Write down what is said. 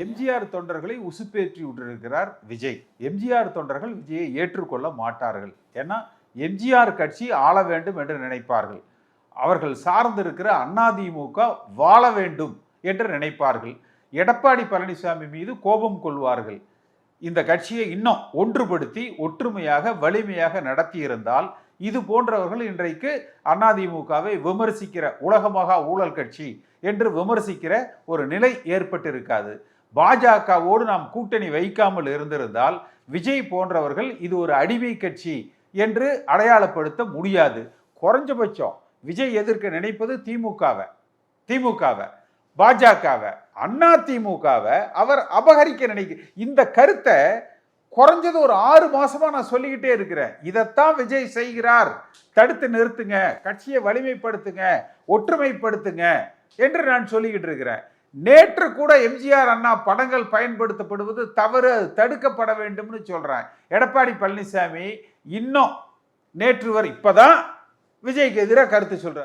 எம்ஜிஆர் தொண்டர்களை உசுப்பேற்றி விட்டிருக்கிறார் விஜய். எம்ஜிஆர் தொண்டர்கள் விஜயை ஏற்றுக்கொள்ள மாட்டார்கள். ஏன்னா எம்ஜிஆர் கட்சி ஆள வேண்டும் என்று நினைப்பார்கள். அவர்கள் சார்ந்திருக்கிற அதிமுக வாழ வேண்டும் என்று நினைப்பார்கள். எடப்பாடி பழனிசாமி மீது கோபம் கொள்வார்கள். இந்த கட்சியை இன்னும் ஒன்றுபடுத்தி ஒற்றுமையாக வலிமையாக நடத்தியிருந்தால் இது போன்றவர்கள் இன்றைக்கு அதிமுகவை விமர்சிக்கிற உலகமகா ஊழல் கட்சி என்று விமர்சிக்கிற ஒரு நிலை ஏற்பட்டிருக்காது. பாஜகவோடு நாம் கூட்டணி வைக்காமல் இருந்திருந்தால் விஜய் போன்றவர்கள் இது ஒரு அடிமை கட்சி என்று அடையாளப்படுத்த முடியாது. குறைஞ்சபட்சம் விஜய் எதிர்க்க நினைப்பது திமுகவை, பாஜகவை, அதிமுகவை அவர் அபகரிக்க நினைக்க. இந்த கருத்தை குறைஞ்சது ஒரு 6 மாசமா நான் சொல்லிக்கிட்டே இருக்கிறேன். இதைத்தான் விஜய் செய்கிறார். தடுத்து நிறுத்துங்க, கட்சியை வலிமைப்படுத்துங்க, ஒற்றுமைப்படுத்துங்க என்று நான் சொல்லிக்கிட்டு இருக்கிறேன். நேற்று கூட எம்ஜிஆர் அண்ணா படங்கள் பயன்படுத்தப்படுவது தவறு, தடுக்கப்பட வேண்டும்னு சொல்றேன். எடப்பாடி பழனிசாமி இன்னும் நேற்று வரை இப்பதான் விஜய்க்கு எதிராக கருத்து சொல்றார்.